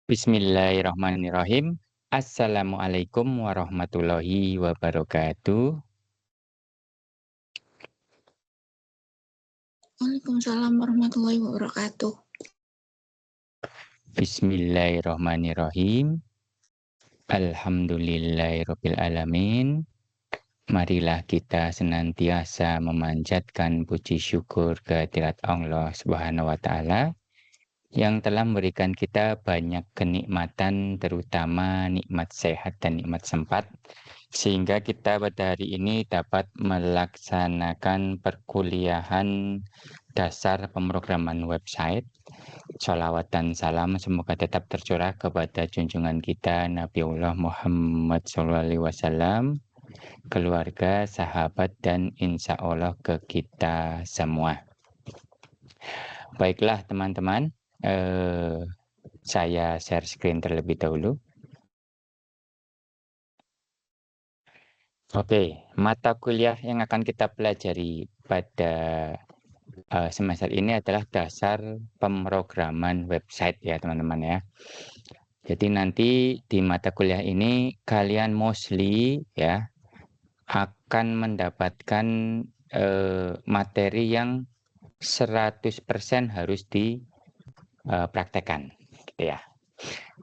Bismillahirrahmanirrahim. Assalamualaikum warahmatullahi wabarakatuh. Waalaikumsalam warahmatullahi wabarakatuh. Bismillahirrahmanirrahim. Alhamdulillahirabbil alamin. Marilah kita senantiasa memanjatkan puji syukur kehadirat Allah Subhanahu wa taala yang telah memberikan kita banyak kenikmatan, terutama nikmat sehat dan nikmat sempat, sehingga kita pada hari ini dapat melaksanakan perkuliahan dasar pemrograman website. Sholawat dan salam semoga tetap tercurah kepada junjungan kita Nabiullah Muhammad SAW, keluarga, sahabat, dan insya Allah ke kita semua. Baiklah teman-teman, saya share screen terlebih dahulu. Oke, mata kuliah yang akan kita pelajari pada semester ini adalah dasar pemrograman website ya teman-teman ya. Jadi nanti di mata kuliah ini kalian mostly ya akan mendapatkan materi yang 100% harus dipraktekkan gitu ya.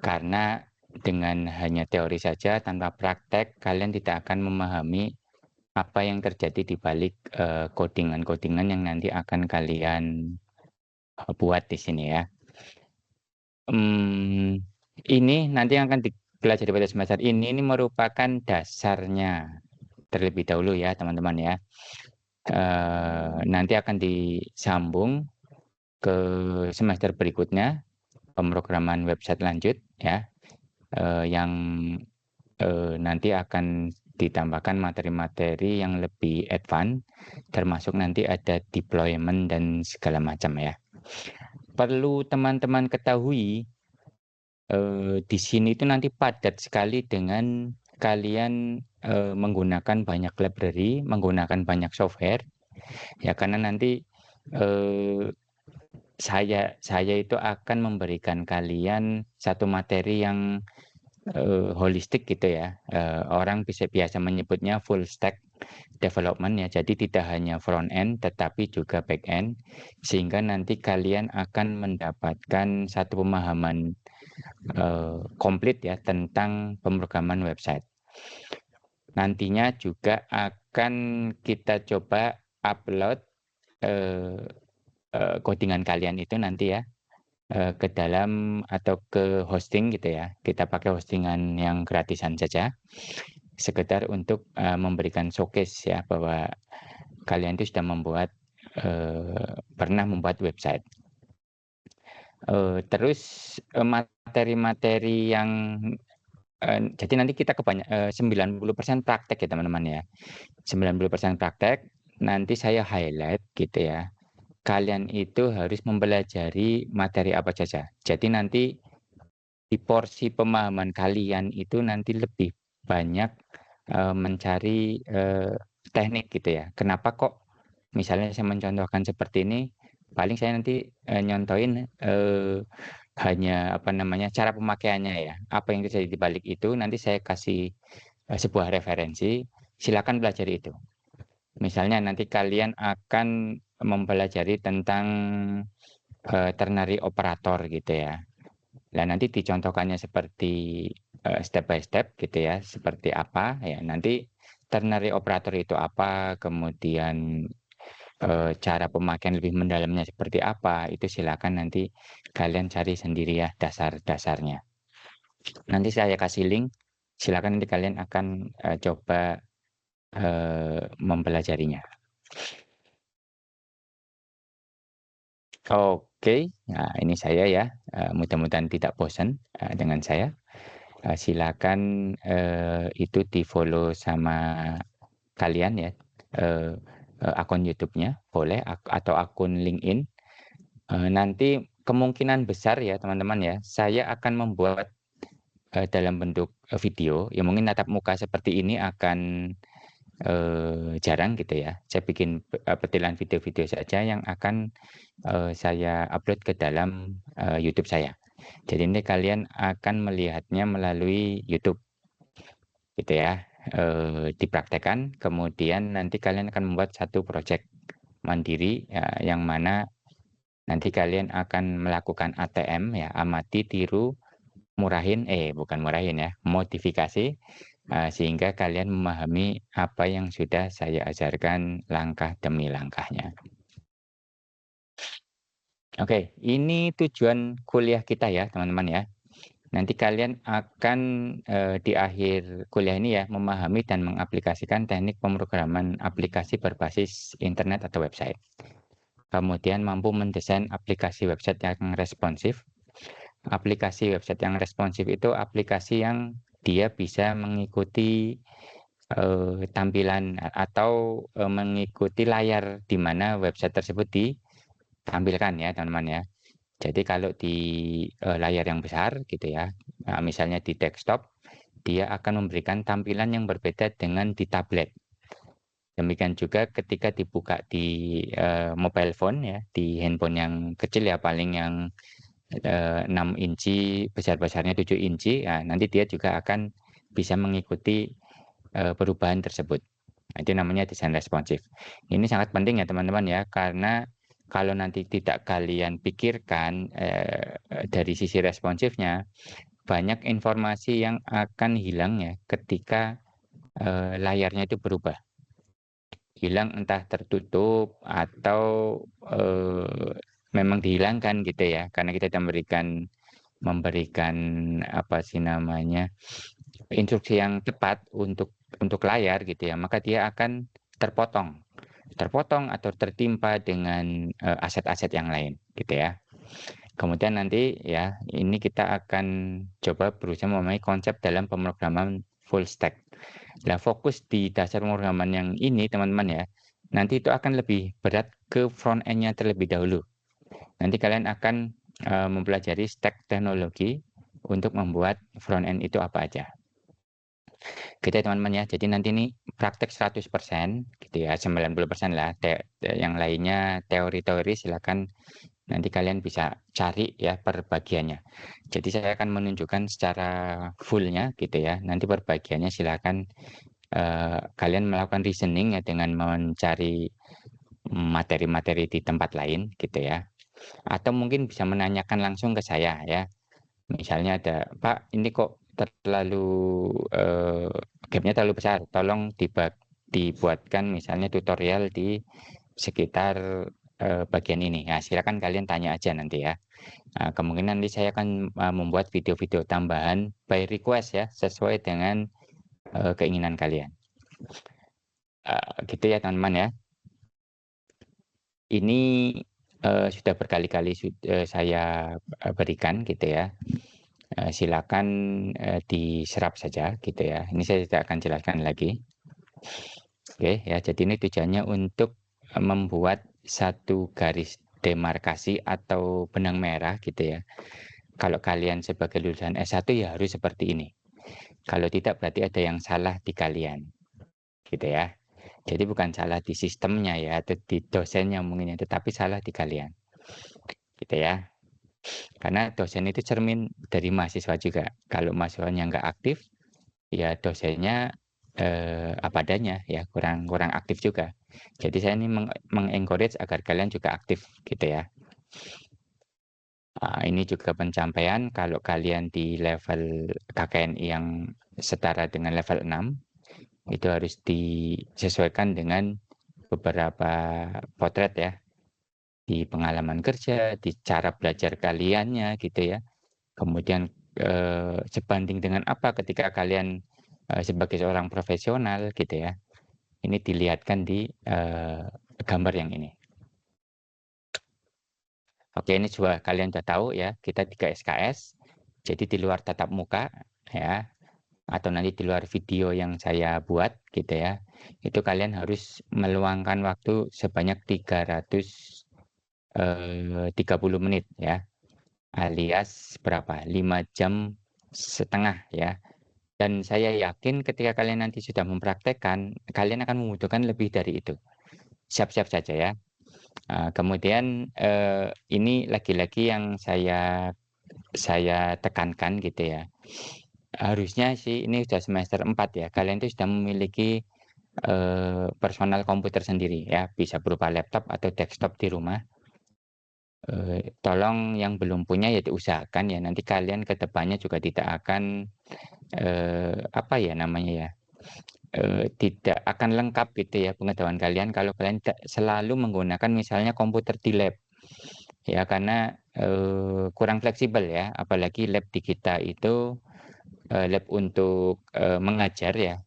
Karena dengan hanya teori saja tanpa praktek kalian tidak akan memahami apa yang terjadi di balik codingan-codingan yang nanti akan kalian buat di sini ya. Ini nanti yang akan dipelajari pada semester ini merupakan dasarnya terlebih dahulu ya teman-teman ya. Nanti akan disambung ke semester berikutnya pemrograman website lanjut ya, yang nanti akan ditambahkan materi-materi yang lebih advance, termasuk nanti ada deployment dan segala macam ya. Perlu teman-teman ketahui di sini itu nanti padat sekali dengan kalian menggunakan banyak library, menggunakan banyak software ya, karena nanti saya itu akan memberikan kalian satu materi yang holistik gitu ya. Orang biasa menyebutnya full stack development ya. Jadi tidak hanya front end tetapi juga back end, sehingga nanti kalian akan mendapatkan satu pemahaman komplit ya tentang pemrograman website. Nantinya juga akan kita coba upload codingan kalian itu nanti ya ke dalam atau ke hosting gitu ya. Kita pakai hostingan yang gratisan saja, sekedar untuk memberikan showcase ya bahwa kalian itu sudah pernah membuat website. Terus materi-materi yang jadi nanti kita 90% praktek ya teman-teman ya. 90% praktek, nanti saya highlight gitu ya. Kalian itu harus mempelajari materi apa saja. Jadi nanti di porsi pemahaman kalian itu nanti lebih banyak mencari teknik gitu ya. Kenapa kok misalnya saya mencontohkan seperti ini, paling saya nanti nyontohin hanya cara pemakaiannya ya. Apa yang terjadi di balik itu nanti saya kasih sebuah referensi, silakan pelajari itu. Misalnya nanti kalian akan mempelajari tentang ternary operator gitu ya. Nah, nanti dicontohkannya seperti step by step gitu ya, seperti apa ya. Nanti ternary operator itu apa, kemudian cara pemakaian lebih mendalamnya seperti apa, itu silakan nanti kalian cari sendiri ya dasar-dasarnya. Nanti saya kasih link, silakan nanti kalian akan coba mempelajarinya. Oke, nah ini saya ya, mudah-mudahan tidak bosan dengan saya. Silakan itu di-follow sama kalian ya, akun YouTube-nya boleh atau akun LinkedIn. Nanti kemungkinan besar ya teman-teman ya, saya akan membuat dalam bentuk video, ya mungkin tatap muka seperti ini akan jarang gitu ya. Saya bikin petilan video-video saja yang akan saya upload ke dalam YouTube saya. Jadi ini kalian akan melihatnya melalui YouTube, gitu ya. Dipraktekkan, kemudian nanti kalian akan membuat satu project mandiri, ya, yang mana nanti kalian akan melakukan ATM, ya, amati, tiru, bukan murahin ya, modifikasi, sehingga kalian memahami apa yang sudah saya ajarkan langkah demi langkahnya. Oke, ini tujuan kuliah kita ya, teman-teman ya. Nanti kalian akan di akhir kuliah ini ya, memahami dan mengaplikasikan teknik pemrograman aplikasi berbasis internet atau website. Kemudian mampu mendesain aplikasi website yang responsif. Aplikasi website yang responsif itu aplikasi yang dia bisa mengikuti tampilan atau mengikuti layar di mana website tersebut ditampilkan ya, teman-teman ya. Jadi kalau di layar yang besar gitu ya, misalnya di desktop, dia akan memberikan tampilan yang berbeda dengan di tablet. Demikian juga ketika dibuka di mobile phone ya, di handphone yang kecil ya, paling yang 6 inci, besar-besarnya 7 inci, nanti dia juga akan bisa mengikuti perubahan tersebut. Itu namanya desain responsif. Ini sangat penting ya teman-teman ya, karena kalau nanti tidak kalian pikirkan dari sisi responsifnya, banyak informasi yang akan hilang ya ketika layarnya itu berubah. Hilang entah tertutup atau memang dihilangkan gitu ya, karena kita memberikan apa sih namanya, instruksi yang tepat untuk layar gitu ya, maka dia akan terpotong atau tertimpa dengan aset-aset yang lain gitu ya. Kemudian nanti ya, ini kita akan coba berusaha memahami konsep dalam pemrograman full stack. Nah, fokus di dasar pemrograman yang ini teman-teman ya, nanti itu akan lebih berat ke front end-nya terlebih dahulu. Nanti kalian akan mempelajari stack teknologi untuk membuat front end itu apa aja. Gitu ya teman-teman ya. Jadi nanti ini praktek 100% gitu ya, 90% lah. Yang lainnya teori-teori silakan nanti kalian bisa cari ya per bagiannya. Jadi saya akan menunjukkan secara fullnya gitu ya. Nanti per bagiannya silakan kalian melakukan reasoning ya dengan mencari materi-materi di tempat lain gitu ya. Atau mungkin bisa menanyakan langsung ke saya ya. Misalnya ada, "Pak, ini kok terlalu gapnya terlalu besar, tolong dibuatkan misalnya tutorial di sekitar bagian ini." Nah, silakan kalian tanya aja nanti ya. Kemungkinan nanti saya akan membuat video-video tambahan by request ya, sesuai dengan keinginan kalian. Gitu ya teman-teman ya. Ini sudah berkali-kali saya berikan gitu ya. Silakan diserap saja gitu ya. Ini saya tidak akan jelaskan lagi. Oke ya, jadi ini tujuannya untuk membuat satu garis demarkasi atau benang merah gitu ya. Kalau kalian sebagai lulusan S1 ya harus seperti ini. Kalau tidak berarti ada yang salah di kalian. Gitu ya. Jadi bukan salah di sistemnya ya, atau di dosennya mungkin ya, tetapi salah di kalian. Gitu ya. Karena dosen itu cermin dari mahasiswa juga. Kalau mahasiswanya nggak aktif, ya dosennya apa adanya ya, kurang aktif juga. Jadi saya ini mengencourage agar kalian juga aktif gitu ya. Ini juga pencapaian kalau kalian di level KKNI yang setara dengan level 6, itu harus disesuaikan dengan beberapa potret ya, di pengalaman kerja, di cara belajar kaliannya gitu ya. Kemudian sebanding dengan apa ketika kalian sebagai seorang profesional gitu ya. Ini dilihatkan di gambar yang ini. Oke, ini juga kalian sudah tahu ya, kita 3 SKS. Jadi di luar tatap muka ya, atau nanti di luar video yang saya buat gitu ya. Itu kalian harus meluangkan waktu sebanyak 330 menit ya. Alias berapa? 5 jam setengah ya. Dan saya yakin ketika kalian nanti sudah mempraktekkan, kalian akan membutuhkan lebih dari itu. Siap-siap saja ya. Kemudian ini lagi-lagi yang saya saya tekankan gitu ya. Harusnya sih ini sudah semester 4 ya, kalian itu sudah memiliki personal komputer sendiri ya, bisa berupa laptop atau desktop di rumah. Tolong yang belum punya ya diusahakan ya, nanti kalian ke depannya juga tidak akan, apa ya namanya ya, tidak akan lengkap gitu ya pengetahuan kalian kalau kalian selalu menggunakan misalnya komputer di lab. Ya karena, kurang fleksibel ya, apalagi lab di kita itu, lab untuk, mengajar ya.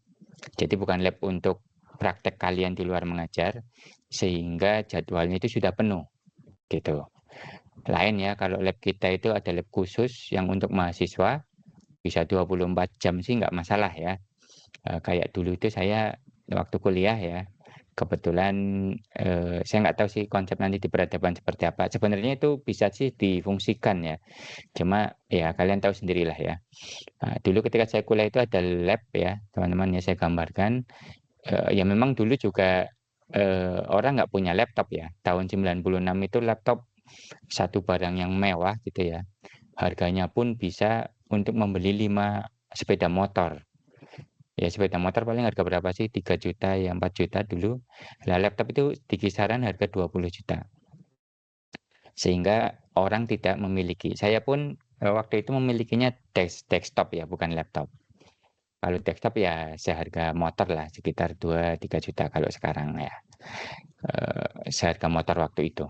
Jadi bukan lab untuk praktek kalian di luar mengajar, sehingga jadwalnya itu sudah penuh, gitu. Lain ya kalau lab kita itu ada lab khusus yang untuk mahasiswa, bisa 24 jam sih nggak masalah ya. Kayak dulu itu saya waktu kuliah ya, kebetulan, saya nggak tahu sih konsep nanti di peradaban seperti apa. Sebenarnya itu bisa sih difungsikan ya, cuma ya kalian tahu sendirilah ya. Dulu ketika saya kuliah itu ada lab ya, teman-teman ya saya gambarkan, ya memang dulu juga, orang nggak punya laptop ya. Tahun 96 itu laptop satu barang yang mewah gitu ya. Harganya pun bisa untuk membeli 5 sepeda motor. Ya sepeda motor paling harga berapa sih? 3 juta ya 4 juta dulu. Lah laptop itu di kisaran harga 20 juta. Sehingga orang tidak memiliki. Saya pun waktu itu memilikinya desktop ya, bukan laptop. Kalau desktop ya seharga motor lah, sekitar 2-3 juta kalau sekarang ya. Seharga motor waktu itu.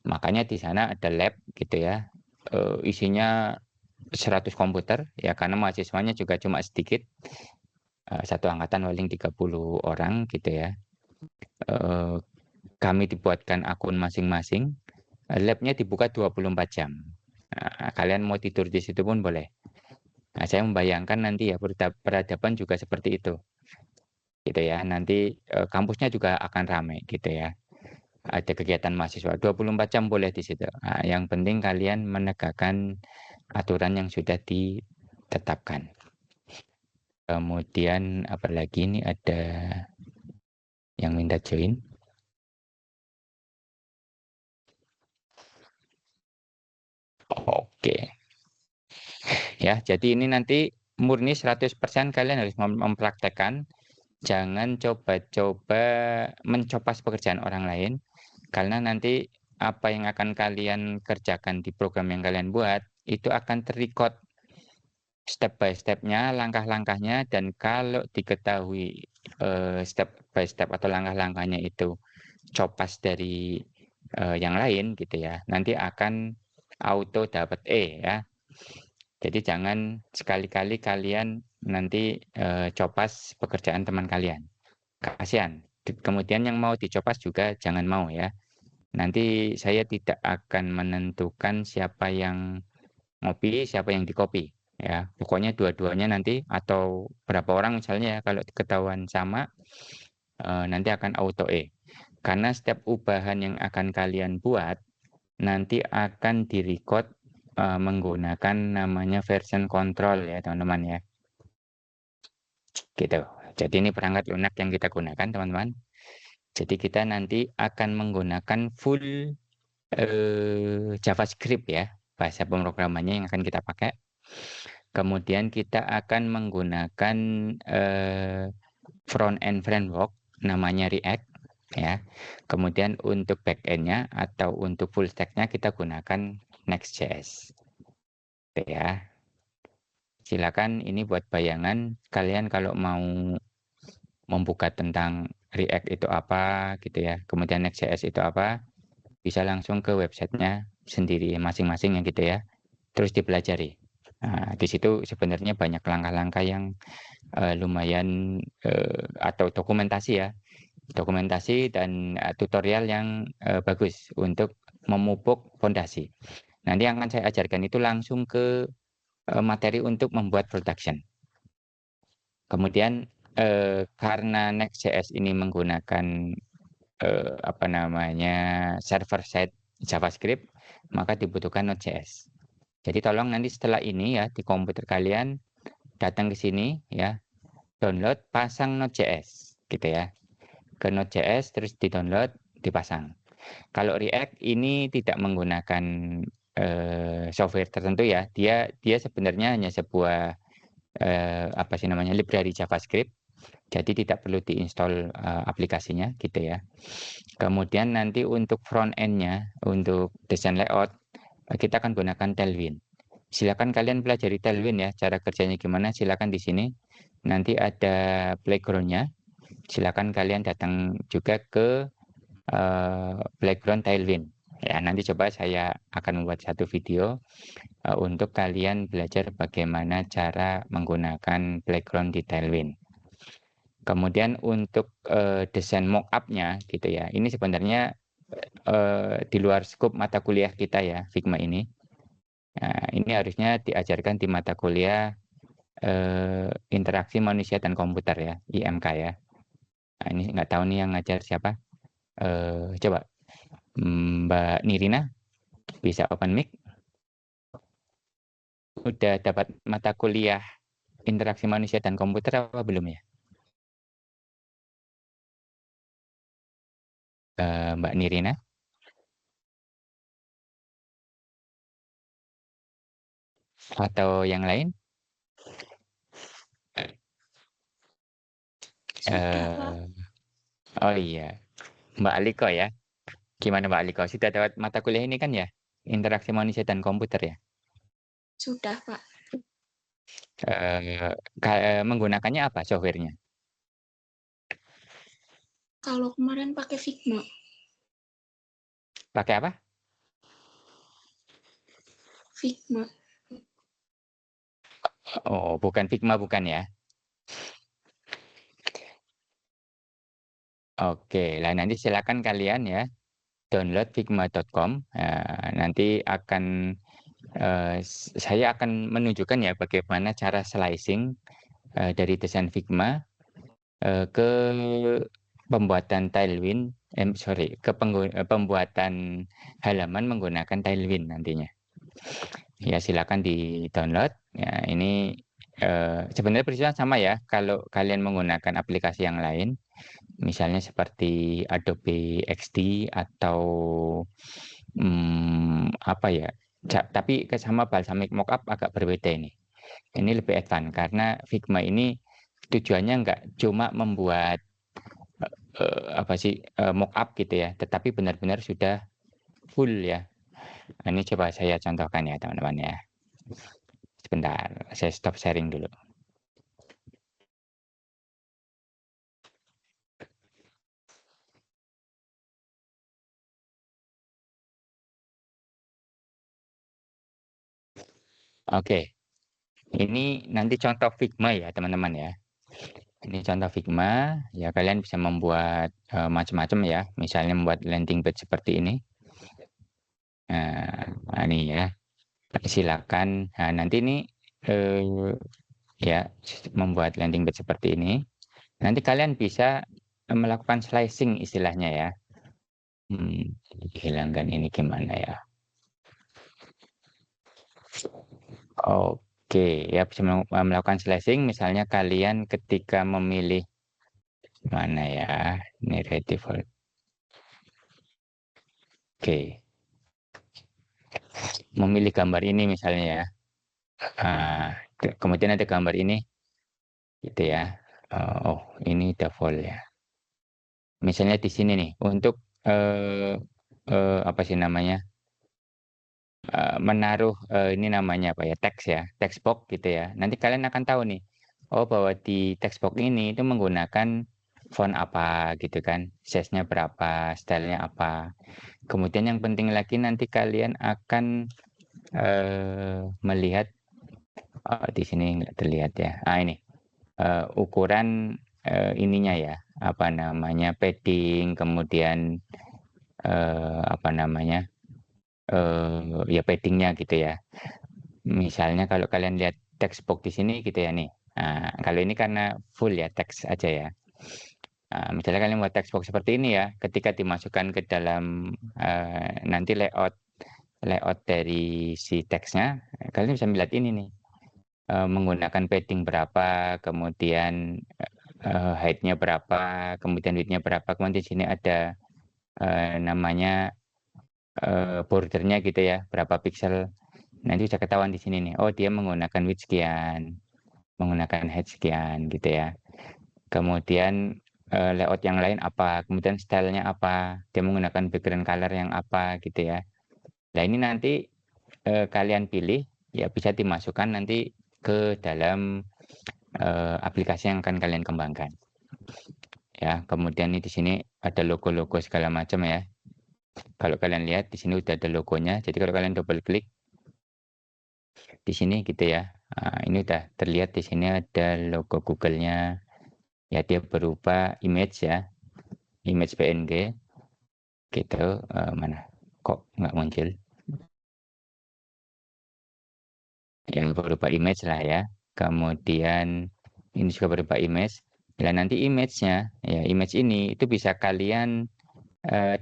Makanya di sana ada lab gitu ya. Isinya 100 komputer ya karena mahasiswanya juga cuma sedikit. Satu angkatan paling 30 orang gitu ya. Kami dibuatkan akun masing-masing. Labnya dibuka 24 jam. Kalian mau tidur di situ pun boleh. Saya membayangkan nanti ya peradaban juga seperti itu. Gitu ya. Nanti kampusnya juga akan ramai gitu ya. Ada kegiatan mahasiswa 24 jam boleh di situ. Yang penting kalian menegakkan aturan yang sudah ditetapkan. Kemudian apalagi ini ada yang minta join. Oke. Ya, jadi ini nanti murni 100% kalian harus mempraktekkan. Jangan coba-coba mencopas pekerjaan orang lain, karena nanti apa yang akan kalian kerjakan di program yang kalian buat, itu akan terrecord step by step-nya, langkah-langkahnya, dan kalau diketahui step by step atau langkah-langkahnya itu copas dari yang lain gitu ya, nanti akan auto dapat E ya. Jadi jangan sekali-kali kalian nanti copas pekerjaan teman kalian. Kasihan. Kemudian yang mau dicopas juga jangan mau ya. Nanti saya tidak akan menentukan siapa yang ngopi, siapa yang dikopi. Ya, pokoknya dua-duanya nanti atau berapa orang misalnya ya kalau ketahuan sama nanti akan auto E. Karena setiap ubahan yang akan kalian buat nanti akan direcord menggunakan namanya version control ya teman-teman ya. Gitu. Jadi ini perangkat lunak yang kita gunakan teman-teman. Jadi kita nanti akan menggunakan full JavaScript ya, bahasa pemrogramannya yang akan kita pakai. Kemudian kita akan menggunakan front end framework namanya React ya. Kemudian untuk back end-nya atau untuk full stack-nya kita gunakan Next.js. Ya. Silakan ini buat bayangan kalian kalau mau membuka tentang React itu apa gitu ya. Kemudian Next.js itu apa, bisa langsung ke websitenya sendiri masing-masing ya gitu ya. Terus dipelajari. Nah, di situ sebenarnya banyak langkah-langkah yang lumayan atau dokumentasi ya. Dokumentasi dan tutorial yang bagus untuk memupuk fondasi. Nanti yang akan saya ajarkan itu langsung ke materi untuk membuat production. Kemudian karena Next.js ini menggunakan apa namanya server side JavaScript, maka dibutuhkan Node.js. Jadi tolong nanti setelah ini ya di komputer kalian datang ke sini ya, download, pasang Node.js gitu ya. Ke Node.js terus di-download, dipasang. Kalau React ini tidak menggunakan software tertentu ya, dia sebenarnya hanya sebuah apa sih namanya, library JavaScript, jadi tidak perlu diinstal aplikasinya gitu ya. Kemudian nanti untuk front end-nya, untuk desain layout, kita akan gunakan Tailwind. Silakan kalian pelajari Tailwind ya, cara kerjanya gimana, silakan di sini. Nanti ada playground-nya, silakan kalian datang juga ke playground Tailwind. Ya, nanti coba saya akan membuat satu video untuk kalian belajar bagaimana cara menggunakan playground di Tailwind. Kemudian untuk desain mockup-nya gitu ya. Ini sebenarnya di luar skop mata kuliah kita ya, Figma ini. Nah, ini harusnya diajarkan di mata kuliah interaksi manusia dan komputer ya, IMK ya. Nah, ini nggak tahu nih yang ngajar siapa. Coba Mbak Nirina bisa open mic. Udah dapat mata kuliah interaksi manusia dan komputer apa belum ya? Mbak Nirina atau yang lain? Sudah, Pak. Oh iya, Mbak Aliko ya. Gimana Mbak Aliko? Sudah dapat mata kuliah ini kan ya? Interaksi manusia dan komputer ya? Sudah, Pak. Menggunakannya apa softwarenya? Kalau kemarin pakai Figma. Pakai apa? Figma. Oh, bukan Figma bukan ya? Oke, lah nanti silakan kalian ya download figma.com. Nanti akan saya akan menunjukkan ya bagaimana cara slicing dari desain Figma ke pembuatan Tailwind, ke pembuatan halaman menggunakan Tailwind nantinya. Ya silakan di download. Ya ini sebenarnya peristiwa sama ya. Kalau kalian menggunakan aplikasi yang lain, misalnya seperti Adobe XD atau apa ya. Tapi sama Balsamiq Mockup agak berbeda ini. Ini lebih advance karena Figma ini tujuannya nggak cuma membuat apa sih mockup gitu ya, tetapi benar-benar sudah full ya. Nah, ini coba saya contohkan ya teman-teman ya. Sebentar, saya stop sharing dulu. Oke, ini nanti contoh Figma ya teman-teman ya. Ini contoh Figma, ya kalian bisa membuat macam-macam ya. Misalnya membuat landing page seperti ini. Nah, ini ya, silakan. Nah, nanti ini ya membuat landing page seperti ini. Nanti kalian bisa melakukan slicing istilahnya ya. Hilangkan ini gimana ya? Oke, ya bisa melakukan slicing. Misalnya kalian ketika memilih mana ya, narrative. Oke, memilih gambar ini misalnya ya. Kemudian ada gambar ini, gitu ya. Oh, ini default ya. Misalnya di sini nih, untuk apa sih namanya? Menaruh ini namanya apa ya, teks ya, text box gitu ya. Nanti kalian akan tahu nih, oh bahwa di text box ini itu menggunakan font apa gitu kan, size-nya berapa, stylenya apa. Kemudian yang penting lagi nanti kalian akan melihat di sini nggak terlihat ya. Ini ukuran ininya ya, apa namanya, padding, kemudian apa namanya, ya paddingnya gitu ya. Misalnya kalau kalian lihat text box di sini gitu ya nih. Nah, kalau ini karena full ya teks aja ya. Nah, misalnya kalian buat text box seperti ini ya, ketika dimasukkan ke dalam nanti layout dari si teksnya, kalian bisa melihat ini nih, menggunakan padding berapa, kemudian height-nya berapa, kemudian width-nya berapa, kemudian di sini ada namanya bordernya gitu ya, berapa pixel. Nanti bisa ketahuan di sini nih, oh dia menggunakan width sekian, menggunakan height sekian gitu ya. Kemudian layout yang lain apa, kemudian stylenya apa, dia menggunakan background color yang apa gitu ya. Nah ini nanti kalian pilih ya, bisa dimasukkan nanti ke dalam aplikasi yang akan kalian kembangkan ya. Kemudian ini di sini ada logo-logo segala macam ya. Kalau kalian lihat di sini udah ada logonya, jadi kalau kalian double klik di sini gitu ya, ini udah terlihat di sini ada logo Google-nya ya, dia berupa image ya, image PNG gitu. Mana kok nggak muncul, yang berupa image lah ya. Kemudian ini juga berupa image. Nah nanti image-nya ya, image ini itu bisa kalian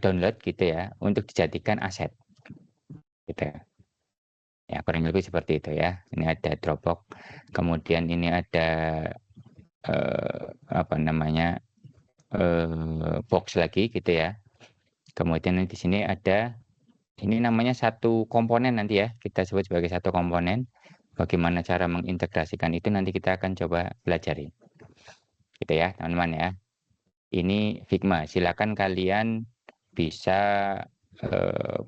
download gitu ya, untuk dijadikan aset gitu ya, kurang lebih seperti itu ya. Ini ada Dropbox, kemudian ini ada apa namanya, box lagi gitu ya. Kemudian di sini ada, ini namanya satu komponen nanti ya, kita sebut sebagai satu komponen. Bagaimana cara mengintegrasikan itu nanti kita akan coba pelajari gitu ya teman-teman ya. Ini Figma, silakan kalian bisa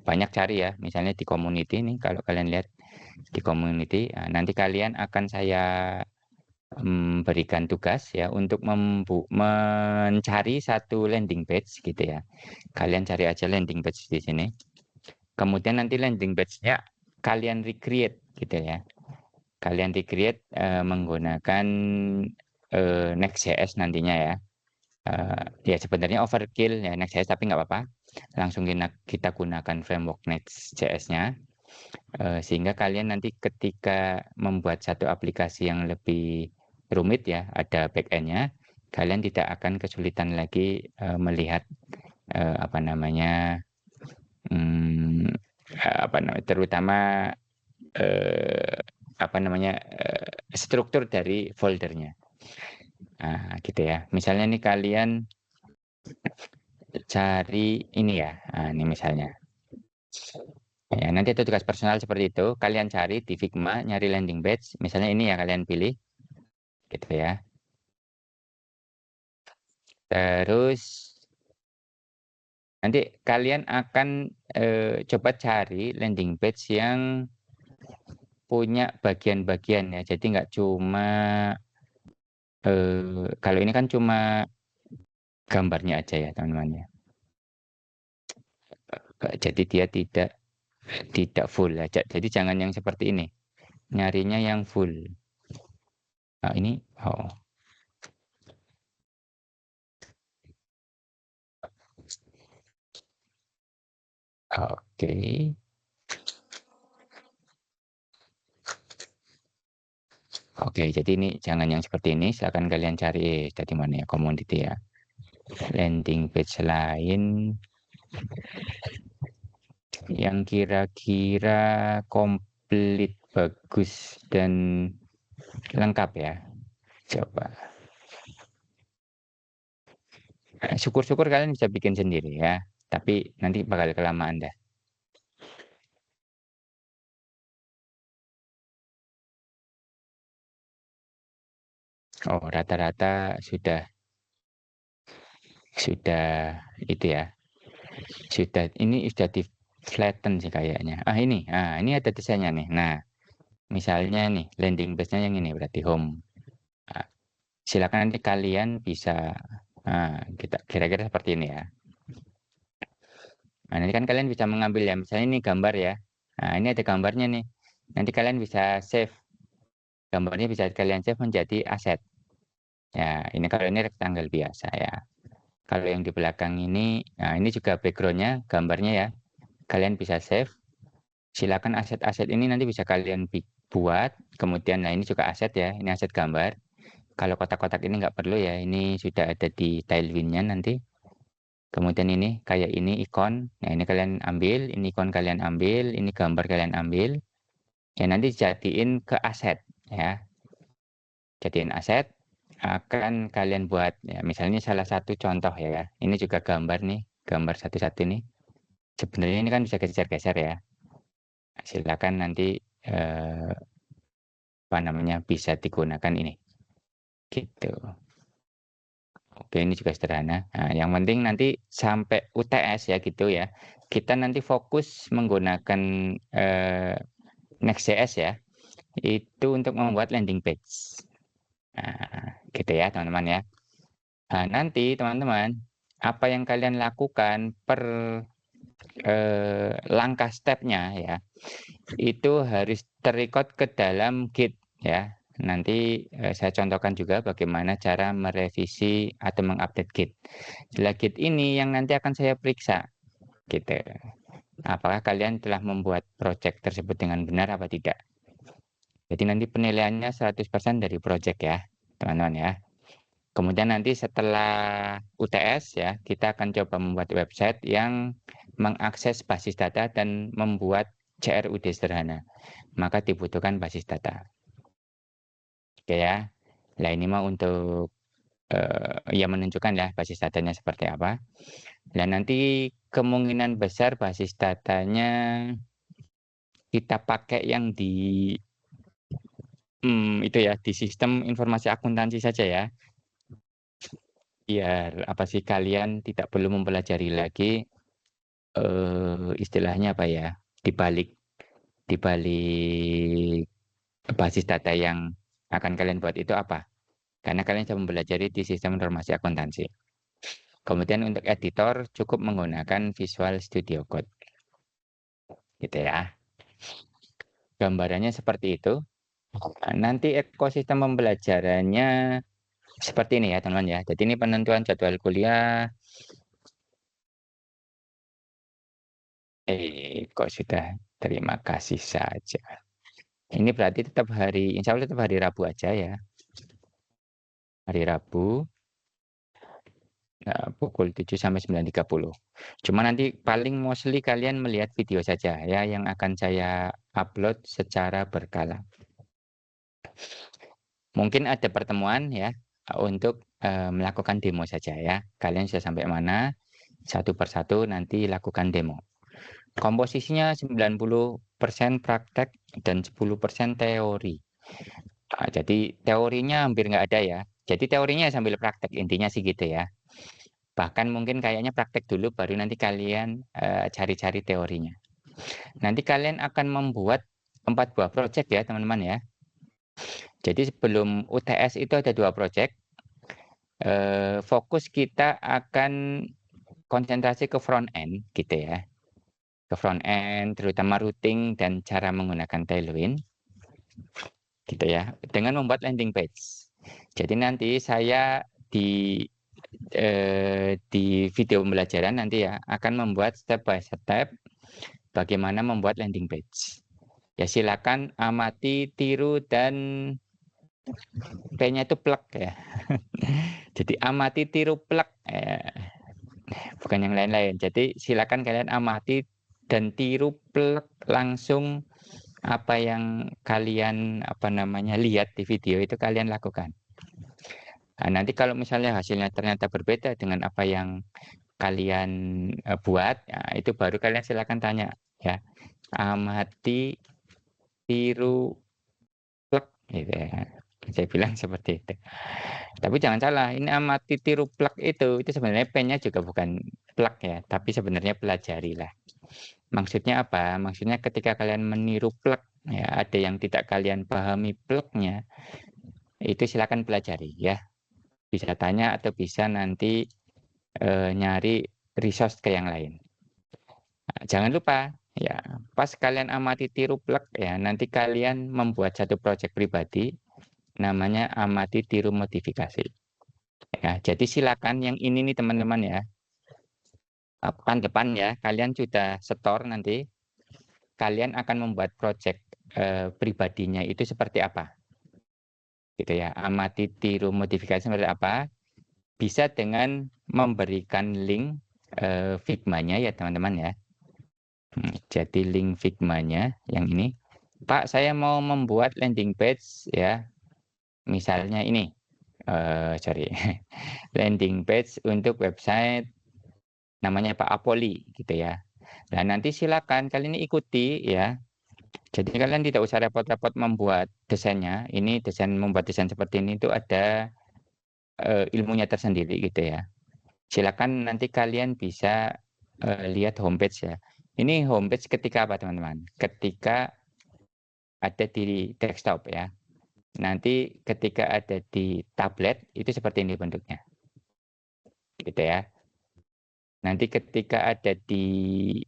banyak cari ya, misalnya di community nih, kalau kalian lihat di community, nanti kalian akan saya berikan tugas ya untuk mencari satu landing page gitu ya. Kalian cari aja landing page di sini. Kemudian nanti landing page-nya kalian recreate gitu ya. Kalian recreate menggunakan Next.js nantinya ya. Ya sebenarnya overkill ya Next.js, tapi nggak apa-apa. Langsung kita gunakan framework Next.js-nya. Sehingga kalian nanti ketika membuat satu aplikasi yang lebih rumit ya, ada back-end-nya, kalian tidak akan kesulitan lagi melihat apa namanya, terutama apa namanya, struktur dari foldernya. Nah, gitu ya. Misalnya nih kalian cari ini ya, ini misalnya. Ya, nanti ada tugas personal seperti itu. Kalian cari di Figma, nyari landing page. Misalnya ini ya, kalian pilih gitu ya. Terus nanti kalian akan coba cari landing page yang punya bagian-bagian ya. Jadi nggak cuma kalau ini kan cuma gambarnya aja ya teman-teman ya. Jadi dia tidak full ya. Jadi jangan yang seperti ini. Nyarinya yang full. Nah, ini oh. Oke. Oke, jadi ini jangan yang seperti ini. Silakan kalian cari dari mana ya, community ya. Landing page lain yang kira-kira komplit, bagus dan lengkap ya. Coba. Syukur-syukur kalian bisa bikin sendiri ya. Tapi nanti bakal kelamaan dah. Oh, rata-rata sudah itu ya. Ini sudah di flatten sih kayaknya. Ini ada desainnya nih. Nah, misalnya nih landing page-nya yang ini berarti home. Nah, silakan nanti kalian bisa kita kira-kira seperti ini ya. Nah, nanti kan kalian bisa mengambil ya, misalnya ini gambar ya. Nah, ini ada gambarnya nih. Nanti kalian bisa save. Gambarnya bisa kalian save menjadi aset. Ya, ini kalau ini rectangle biasa ya. Kalau yang di belakang ini, nah ini juga backgroundnya, gambarnya ya. Kalian bisa save. Silakan aset-aset ini nanti bisa kalian buat. Kemudian, nah ini juga aset ya, ini aset gambar. Kalau kotak-kotak ini nggak perlu ya, ini sudah ada di Tailwind-nya nanti. Kemudian ini kayak ini ikon, nah ini kalian ambil, ini ikon kalian ambil, ini gambar kalian ambil. Ya nanti jadiin ke aset ya. Jadiin aset, akan kalian buat ya, misalnya salah satu contoh ya. Ini juga gambar nih, gambar satu-satu nih. Sebenarnya ini kan bisa geser-geser ya. Silakan nanti bisa digunakan ini. Gitu. Oke, ini juga sederhana. Nah, yang penting nanti sampai UTS ya gitu ya. Kita nanti fokus menggunakan Next.js ya. Itu untuk membuat landing page. Nah, gitu ya teman-teman ya. Nah, nanti teman-teman, apa yang kalian lakukan per langkah stepnya ya, itu harus terrecord ke dalam Git ya. Nanti saya contohkan juga bagaimana cara merevisi atau mengupdate Git. Setelah Git ini yang nanti akan saya periksa gitu. Apakah kalian telah membuat project tersebut dengan benar apa tidak. Jadi nanti penilaiannya 100% dari project ya, teman-teman ya. Kemudian nanti setelah UTS ya, kita akan coba membuat website yang mengakses basis data dan membuat CRUD sederhana. Maka dibutuhkan basis data. Oke ya. Nah ini mah untuk ya menunjukkan ya basis datanya seperti apa. Dan nanti kemungkinan besar basis datanya kita pakai yang di itu ya di sistem informasi akuntansi saja ya. Biar apa sih kalian tidak perlu mempelajari lagi istilahnya apa ya? Dibalik dibalik basis data yang akan kalian buat itu apa? Karena kalian sudah mempelajari di sistem informasi akuntansi. Kemudian untuk editor cukup menggunakan Visual Studio Code. Gitu ya. Gambarannya seperti itu. Nah, nanti ekosistem pembelajarannya seperti ini ya teman-teman ya. Jadi ini penentuan jadwal kuliah. Kok sudah terima kasih saja. Ini berarti tetap insya Allah tetap hari Rabu aja ya. Hari Rabu. Pukul 7 sampai 9.30. Cuma nanti paling mostly kalian melihat video saja ya yang akan saya upload secara berkala. Mungkin ada pertemuan ya untuk melakukan demo saja ya. Kalian sudah sampai mana? Satu persatu nanti lakukan demo. Komposisinya 90% praktek dan 10% teori. Nah, jadi teorinya hampir nggak ada ya. Jadi teorinya sambil praktek intinya sih gitu ya. Bahkan mungkin kayaknya praktek dulu baru nanti kalian cari-cari teorinya. Nanti kalian akan membuat 4 buah project ya teman-teman ya. Jadi sebelum UTS itu ada 2 project. Fokus kita akan konsentrasi ke front end gitu ya. Ke front end terutama routing dan cara menggunakan Tailwind. Gitu ya. Dengan membuat landing page. Jadi nanti saya di video pembelajaran nanti ya akan membuat step by step bagaimana membuat landing page. Ya silakan amati, tiru dan P-nya itu plug ya. Jadi amati, tiru, plug bukan yang lain-lain. Jadi silakan kalian amati dan tiru plug langsung apa yang kalian lihat di video itu kalian lakukan. Nah, nanti kalau misalnya hasilnya ternyata berbeda dengan apa yang kalian buat, ya, itu baru kalian silakan tanya ya. Amati, tiru, plug gitu ya. Saya bilang seperti itu. Tapi jangan salah, ini amati, tiru, plug itu sebenarnya pen-nya juga bukan plug ya, tapi sebenarnya pelajarilah. Maksudnya apa? Maksudnya ketika kalian meniru plug ya, ada yang tidak kalian pahami plug-nya, itu silakan pelajari ya. Bisa tanya atau bisa nanti nyari resource ke yang lain. Nah, jangan lupa ya, pas kalian amati tiru plug ya, nanti kalian membuat satu project pribadi namanya amati tiru modifikasi. Ya, jadi silakan yang ini nih teman-teman ya. Pekan depan ya, kalian sudah setor nanti kalian akan membuat project pribadinya itu seperti apa. Gitu ya. Amati tiru modifikasi seperti apa? Bisa dengan memberikan link Figma-nya ya teman-teman ya. Jadi link Figma-nya yang ini. Pak, saya mau membuat landing page ya. Misalnya ini. Sorry. Landing page untuk website namanya Pak Apoli gitu ya. Nah, nanti silakan kalian ini ikuti ya. Jadi kalian tidak usah repot-repot membuat desainnya. Ini membuat desain seperti ini itu ada ilmunya tersendiri gitu ya. Silakan nanti kalian bisa lihat homepage ya. Ini homepage ketika apa teman-teman? Ketika ada di desktop ya. Nanti ketika ada di tablet itu seperti ini bentuknya. Gitu ya. Nanti ketika ada di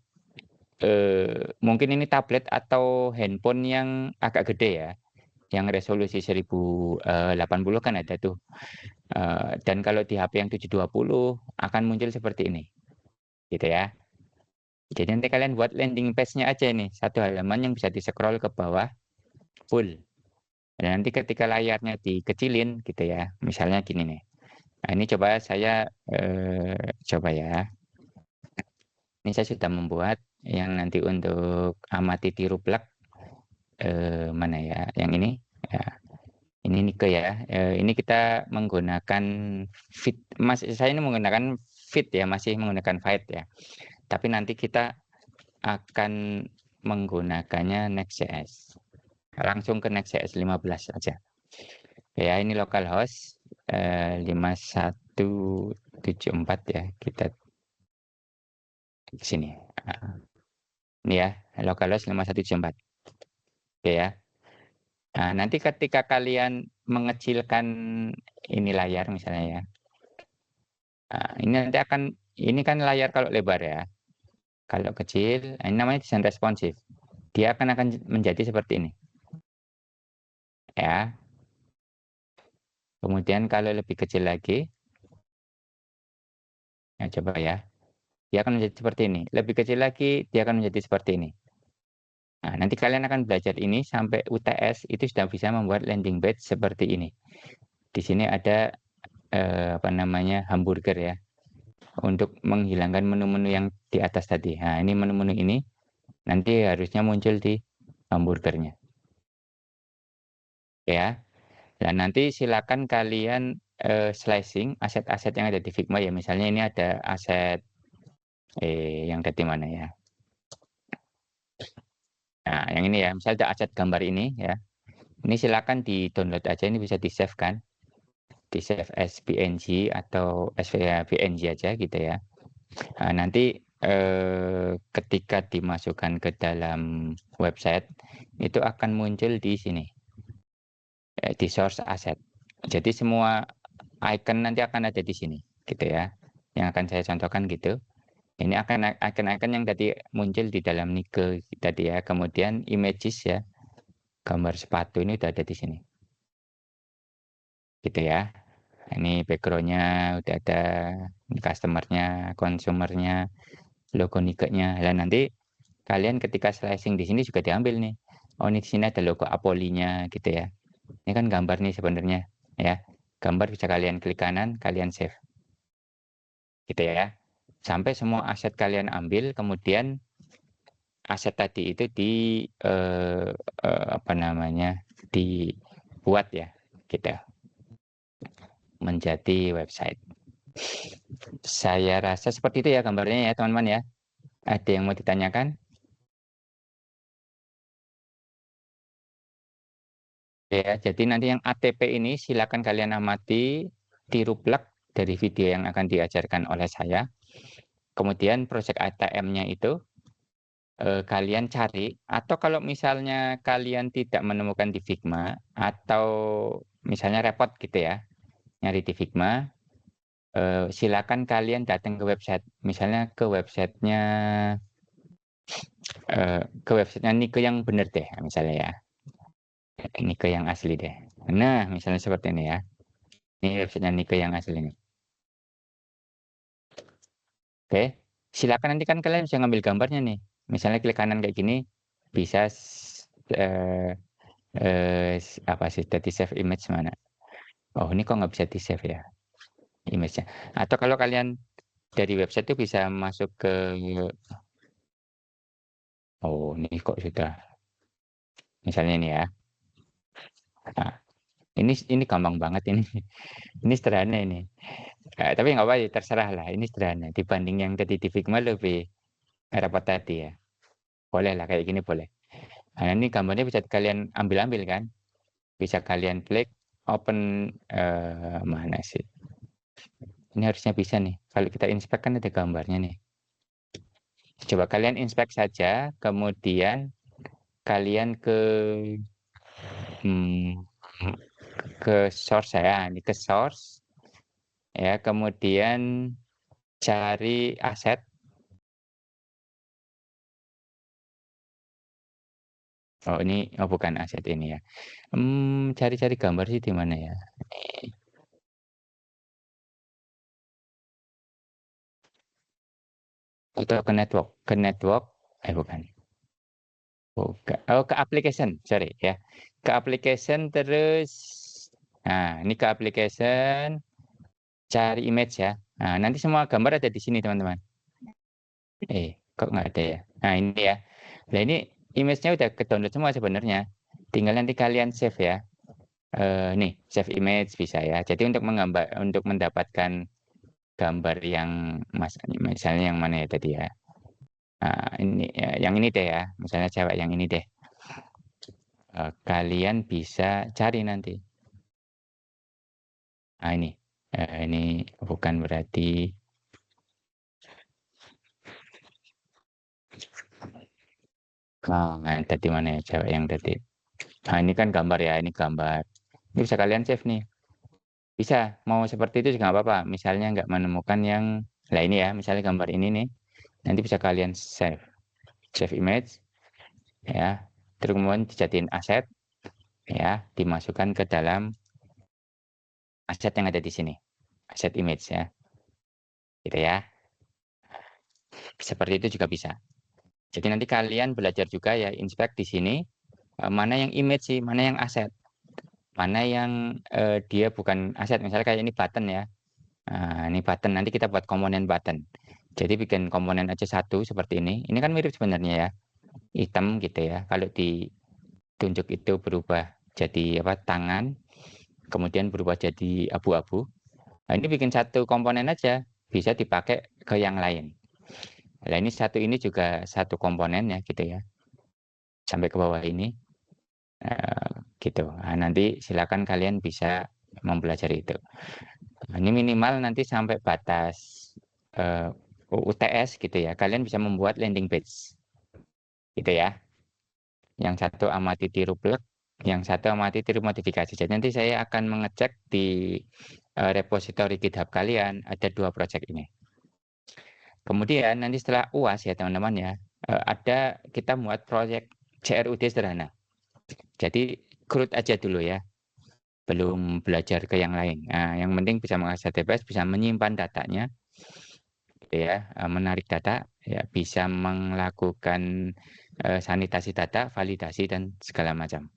mungkin ini tablet atau handphone yang agak gede ya, yang resolusi 1080 kan ada tuh. Dan kalau di HP yang 720 akan muncul seperti ini, gitu ya. Jadi nanti kalian buat landing page-nya aja nih, satu halaman yang bisa di-scroll ke bawah full. Dan nanti ketika layarnya dikecilin gitu ya, misalnya gini nih. Nah, ini coba saya coba ya. Ini saya sudah membuat yang nanti untuk amati tiru plug mana ya? Yang ini. Ya, ini Nike ya. Ini kita menggunakan Fit. Saya ini menggunakan Fit ya, masih menggunakan Fight ya. Tapi nanti kita akan menggunakannya Next.js. Langsung ke Next.js 15 aja. Ya, ini localhost 5174 ya. Kita di sini. Ini ya, localhost 5174. Oke ya. Nah, nanti ketika kalian mengecilkan ini layar misalnya ya. Nah, ini nanti ini kan layar kalau lebar ya. Kalau kecil, ini namanya desain responsif. Dia akan menjadi seperti ini. Ya. Kemudian kalau lebih kecil lagi, ya coba ya. Dia akan menjadi seperti ini. Lebih kecil lagi, dia akan menjadi seperti ini. Nah, nanti kalian akan belajar ini sampai UTS itu sudah bisa membuat landing page seperti ini. Di sini ada apa namanya hamburger ya, untuk menghilangkan menu-menu yang di atas tadi. Nah, ini menu-menu ini nanti harusnya muncul di hamburgernya. Ya. Dan nanti silakan kalian slicing aset-aset yang ada di Figma ya. Misalnya ini ada aset yang ada di mana ya? Nah, yang ini ya, misalnya ada aset gambar ini ya. Ini silakan di-download aja, ini bisa di-save kan. Di-save as PNG atau SVG aja gitu ya. Nah, nanti ketika dimasukkan ke dalam website itu akan muncul di sini di source asset. Jadi semua icon nanti akan ada di sini gitu ya. Yang akan saya contohkan gitu. Ini akan icon-icon yang tadi muncul di dalam Nike tadi ya. Kemudian images ya. Gambar sepatu ini udah ada di sini. Gitu ya. Ini background-nya udah ada, ini customer-nya, consumer-nya, logo Nike-nya. Dan nanti kalian ketika slicing di sini juga diambil nih. Oh, ini di sini ada logo Apolinya gitu ya. Ini kan gambar nih sebenarnya ya. Gambar bisa kalian klik kanan, kalian save. Gitu ya. Sampai semua aset kalian ambil, kemudian aset tadi itu apa namanya? Dibuat ya, gitu. Menjadi website. Saya rasa seperti itu ya gambarnya ya, teman-teman ya. Ada yang mau ditanyakan? Ya, jadi nanti yang ATP ini silakan kalian amati, tiru plug dari video yang akan diajarkan oleh saya. Kemudian project ATM-nya itu kalian cari, atau kalau misalnya kalian tidak menemukan di Figma, atau misalnya repot gitu ya, nyari di Figma, silakan kalian datang ke website. Misalnya ke websitenya Nike yang benar deh, misalnya ya. Nike yang asli deh. Nah, misalnya seperti ini ya. Ini websitenya Nike yang asli nih. Oke, silakan nanti kan kalian bisa ngambil gambarnya nih. Misalnya klik kanan kayak gini, bisa apa sih tadi save image mana? Oh, ini kok nggak bisa di save ya image-nya. Atau kalau kalian dari website itu bisa masuk ke, oh ini kok sudah, misalnya ini ya. Nah, ini gampang banget ini. Ini sederhana ini. Tapi nggak apa-apa, terserah lah. Ini sederhana. Dibanding yang tadi di Figma lebih rapot tadi ya. Boleh lah kayak gini boleh. Nah, ini gambarnya bisa kalian ambil-ambil kan? Bisa kalian klik open mana sih? Ini harusnya bisa nih. Kalau kita inspect kan ada gambarnya nih. Coba kalian inspect saja, kemudian kalian hmm, ke source ya, ini ke source ya, kemudian cari aset. Oh ini, oh bukan aset ini ya. Cari-cari gambar sih di mana ya? Atau ke network, bukan. Bukan. Oh ke application, sorry ya. Ke application terus, nah ini ke application, cari image ya. Nah nanti semua gambar ada di sini teman-teman. Kok nggak ada ya? Nah ini ya. Nah ini image-nya udah ke-download semua sebenarnya. Tinggal nanti kalian save ya. Nih, save image bisa ya. Jadi untuk mendapatkan gambar yang misalnya yang mana ya tadi ya. Nah, ini ya, yang ini deh ya. Misalnya cewek yang ini deh. Kalian bisa cari nanti. Nah ini bukan berarti. Nah, tadi mana ya cewek yang tadi? Nah, ini kan gambar ya, ini gambar. Ini bisa kalian save nih. Bisa, mau seperti itu juga nggak apa-apa. Misalnya nggak menemukan yang, lah ini ya, misalnya gambar ini nih, nanti bisa kalian save image, ya, terus kemudian dijadiin aset, ya, dimasukkan ke dalam aset yang ada di sini, aset image ya, gitu ya. Seperti itu juga bisa. Jadi nanti kalian belajar juga ya, inspect di sini, mana yang image sih, mana yang aset, mana yang dia bukan aset, misalnya kayak ini button ya. Nah, ini button, nanti kita buat komponen button. Jadi bikin komponen aja satu seperti ini. Ini kan mirip sebenarnya ya, hitam gitu ya. Kalau ditunjuk itu berubah jadi apa tangan, kemudian berubah jadi abu-abu. Nah, ini bikin satu komponen aja, bisa dipakai ke yang lain. Nah, ini juga satu komponen ya gitu ya. Sampai ke bawah ini. Gitu. Nah, nanti silakan kalian bisa mempelajari itu. Nah, ini minimal nanti sampai batas UTS gitu ya. Kalian bisa membuat landing page. Gitu ya. Yang satu amati tiru plug, yang satu amati tiru modifikasi. Jadi nanti saya akan mengecek di repository GitHub kalian ada 2 project ini. Kemudian nanti setelah UAS ya teman-teman ya, ada kita buat project CRUD sederhana. Jadi CRUD aja dulu ya, belum belajar ke yang lain. Nah, yang penting bisa mengakses database, bisa menyimpan datanya, gitu ya, menarik data, ya bisa melakukan sanitasi data, validasi dan segala macam.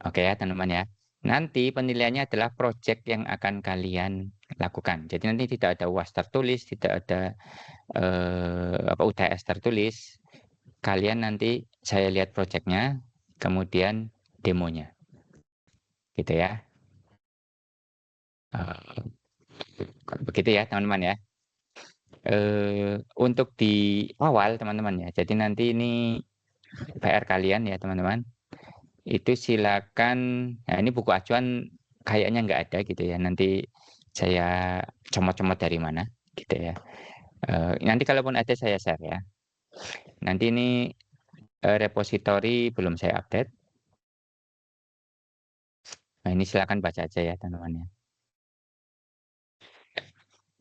Oke ya teman-teman ya. Nanti penilaiannya adalah project yang akan kalian lakukan. Jadi nanti tidak ada UAS tertulis, tidak ada UTS tertulis. Kalian nanti saya lihat projectnya, kemudian demonya, gitu ya. Begitu ya teman-teman ya. Untuk di awal teman-teman ya. Jadi nanti ini PR kalian ya teman-teman. Itu silakan. Nah ini buku acuan kayaknya nggak ada gitu ya. Nanti saya comot-comot dari mana gitu ya. Nanti kalaupun ada saya share ya. Nanti ini repository belum saya update. Nah ini silakan baca aja ya teman-teman ya.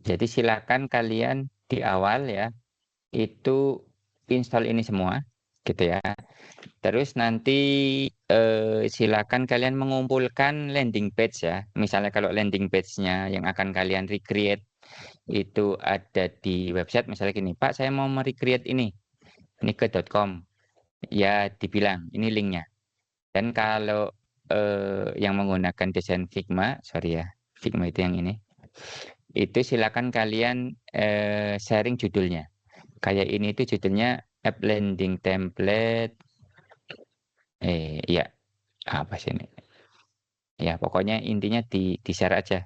Jadi silakan kalian di awal ya itu install ini semua gitu ya. Terus nanti silakan kalian mengumpulkan landing page ya. Misalnya kalau landing page-nya yang akan kalian recreate itu ada di website, misalnya gini, Pak saya mau merecreate ini ke .com. Ya dibilang, ini linknya. Dan kalau yang menggunakan desain Figma, sorry ya, Figma itu yang ini. Itu silakan kalian sharing judulnya. Kayak ini itu judulnya app landing template. Iya, apa sih ini? Ya, pokoknya intinya di share aja.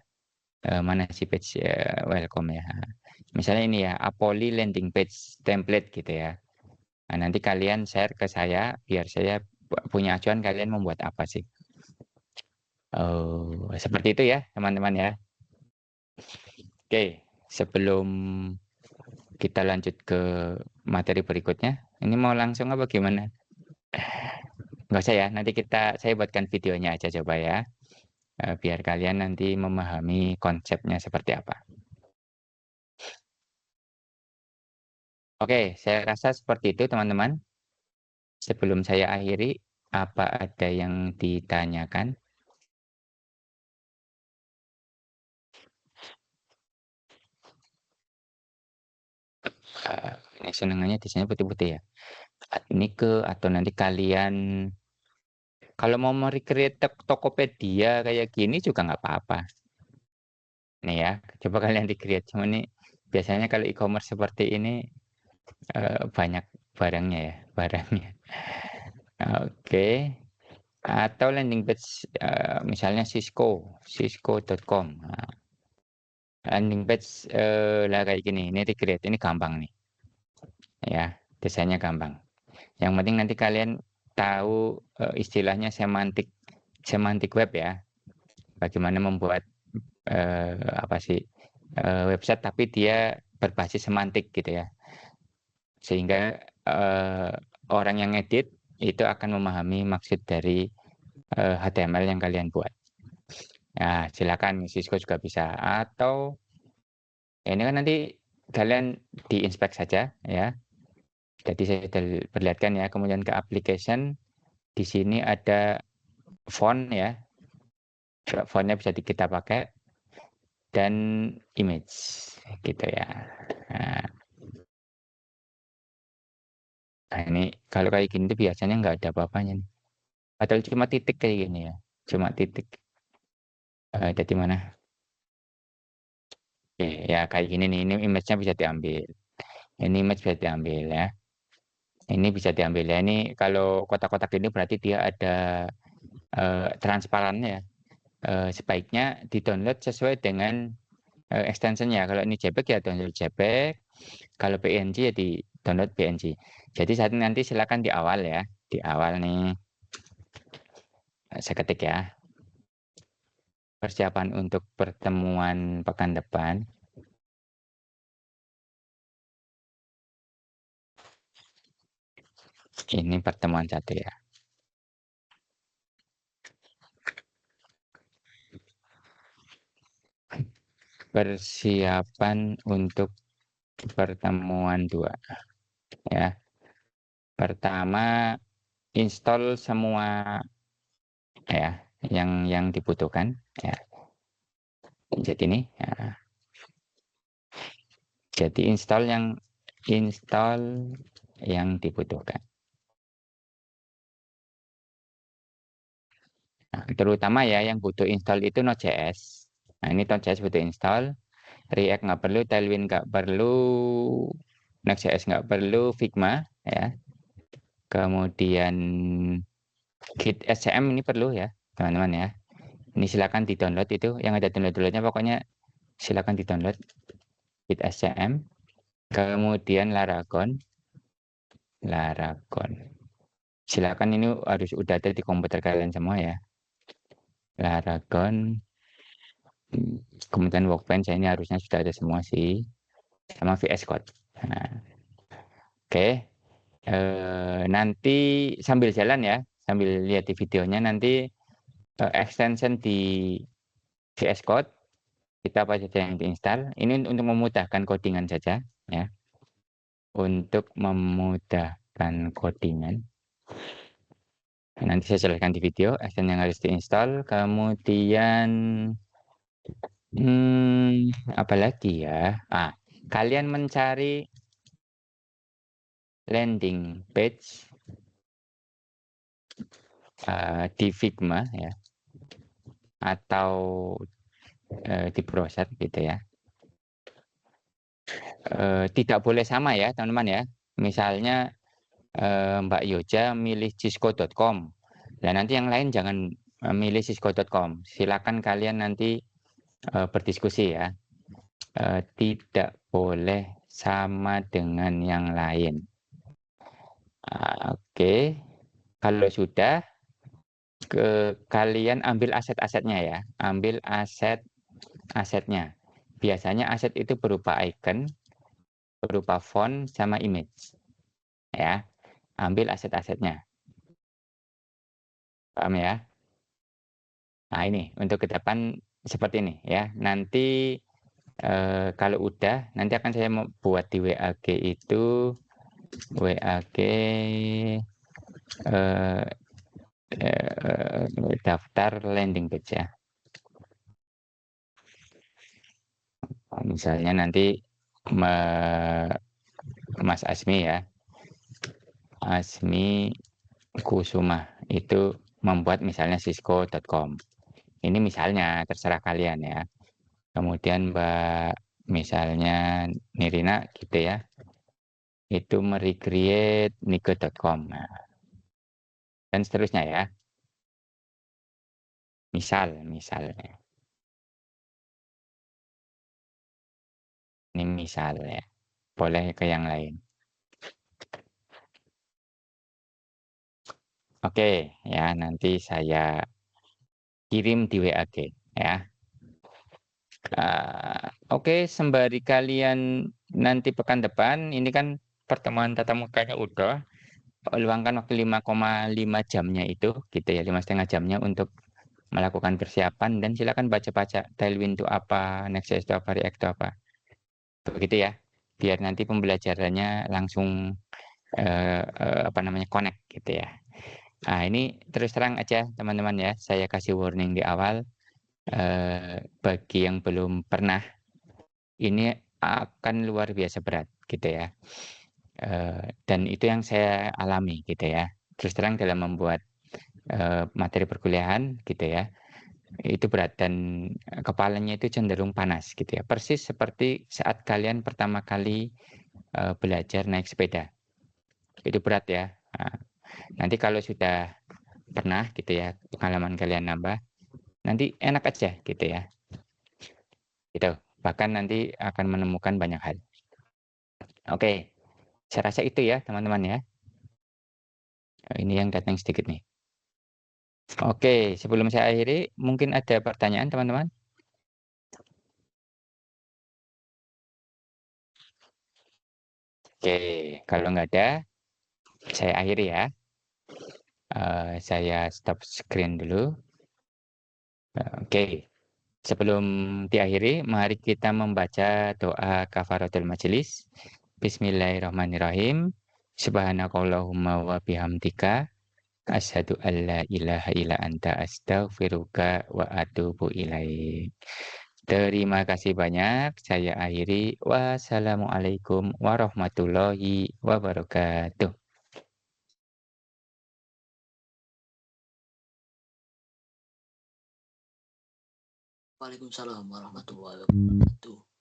mana sih page welcome ya. Misalnya ini ya, Apolly landing page template gitu ya. Nah, nanti kalian share ke saya biar saya punya acuan kalian membuat apa sih. Oh, seperti itu ya, teman-teman ya. Oke, sebelum kita lanjut ke materi berikutnya, ini mau langsung apa gimana? Nggak usah ya, nanti saya buatkan videonya aja coba ya, biar kalian nanti memahami konsepnya seperti apa. Oke, saya rasa seperti itu teman-teman. Sebelum saya akhiri, apa ada yang ditanyakan? Ini senangannya desainnya putih-putih ya. Ini atau nanti kalian kalau mau merecreate Tokopedia kayak gini juga nggak apa-apa. Nih ya, coba kalian di-create. Cuma nih biasanya kalau e-commerce seperti ini banyak barangnya ya, barangnya. Oke. Atau landing page misalnya cisco.com. Nah, landing page lah kayak gini, ini di-create, ini gampang nih. Ya, desainnya gampang. Yang penting nanti kalian tahu istilahnya semantik web ya. Bagaimana membuat apa sih website tapi dia berbasis semantik gitu ya. Sehingga orang yang edit itu akan memahami maksud dari HTML yang kalian buat. Nah, silakan Cisco juga bisa. Atau ini kan nanti kalian diinspek saja ya. Jadi saya sudah perlihatkan ya. Kemudian ke application, di sini ada font ya. Fontnya bisa kita pakai dan image gitu ya. Nah, ini kalau kayak gini tuh biasanya nggak ada apa-apanya nih. Padahal cuma titik kayak gini ya. Cuma titik. Jadi mana? Oke, ya kayak gini nih. Ini image-nya bisa diambil. Ini image bisa diambil ya. Ini bisa diambil ya. Ini kalau kotak-kotak ini berarti dia ada transparannya ya. Sebaiknya di-download sesuai dengan extensionnya. Kalau ini JPEG ya download JPEG. Kalau PNG ya di-download PNG. Jadi saat nanti silakan di awal ya. Di awal nih. Saya ketik ya. Persiapan untuk pertemuan pekan depan. Ini pertemuan 1 ya. Persiapan untuk pertemuan 2 ya. Pertama, install semua ya yang dibutuhkan ya. Jadi ini ya. Jadi install yang dibutuhkan. Nah, terutama ya yang butuh install itu Node.js. Nah, ini Node.js butuh install, React nggak perlu, Tailwind nggak perlu, Next.js nggak perlu, Figma ya. Kemudian Git SCM ini perlu ya, teman-teman ya. Ini silakan di-download itu, yang ada download-downloadnya pokoknya silakan di-download Git SCM. Kemudian Laragon. Silakan ini harus udah ada di komputer kalian semua ya. Laragon. Kemudian Workbench ini harusnya sudah ada semua sih. Sama VS Code. Nah, oke. Nanti sambil jalan ya, sambil lihat di videonya nanti extension di VS Code kita apa saja yang diinstal. Ini untuk memudahkan codingan saja ya. Untuk memudahkan codingan. Nanti saya jelaskan di video extension yang harus diinstal. Kemudian apa lagi ya? Kalian mencari landing page di Figma ya, atau di browser gitu ya. Tidak boleh sama ya teman-teman ya. Misalnya Mbak Yoja milih cisco.com. Dan nanti yang lain jangan milih cisco.com. Silakan kalian nanti berdiskusi ya. Tidak boleh sama dengan yang lain. Oke, kalau sudah, kalian ambil aset-asetnya ya, ambil asetnya. Biasanya aset itu berupa icon, berupa font, sama image. Ya, ambil aset-asetnya. Paham ya? Nah ini, untuk ke depan seperti ini ya. Nanti kalau udah, nanti akan saya mau buat di WAG itu, WAG daftar landing page ya. Misalnya nanti Mas Asmi ya, Asmi Kusuma itu membuat misalnya cisco.com. Ini misalnya, terserah kalian ya. Kemudian Mbak misalnya Nirina gitu ya, itu merecreate nigo.com. Nah, dan seterusnya ya. Misalnya. Ini misalnya. Boleh ke yang lain. Oke, ya nanti saya kirim di WAG ya. Oke, sembari kalian nanti pekan depan, ini kan pertemuan tatap mukanya udah, luangkan waktu 5,5 jamnya itu, gitu ya, 5,5 jamnya untuk melakukan persiapan, dan silakan baca-baca Tailwind itu apa, Next.js itu apa, React itu apa, begitu ya, biar nanti pembelajarannya langsung connect gitu ya. Nah ini terus terang aja teman-teman ya, saya kasih warning di awal, bagi yang belum pernah, ini akan luar biasa berat gitu ya. Dan itu yang saya alami gitu ya. Terus terang dalam membuat materi perkuliahan gitu ya, itu berat dan kepalanya itu cenderung panas gitu ya. Persis seperti saat kalian pertama kali belajar naik sepeda. Itu berat ya. Nah, nanti kalau sudah pernah gitu ya, pengalaman kalian nambah, nanti enak aja gitu ya. Gitu. Bahkan nanti akan menemukan banyak hal. Oke, saya rasa itu ya teman-teman ya. Ini yang datang sedikit nih. Oke, sebelum saya akhiri, mungkin ada pertanyaan teman-teman? Oke, kalau nggak ada, saya akhiri ya. Saya stop screen dulu. Oke, sebelum diakhiri, mari kita membaca doa kafaratul majelis. Bismillahirrahmanirrahim. Subhanakallahumma wa bihamdika. Asyhadu an la ilaha illa anta astaghfiruka wa atubu ilaik. Terima kasih banyak. Saya akhiri. Wassalamualaikum warahmatullahi wabarakatuh. Waalaikumsalam warahmatullahi wabarakatuh.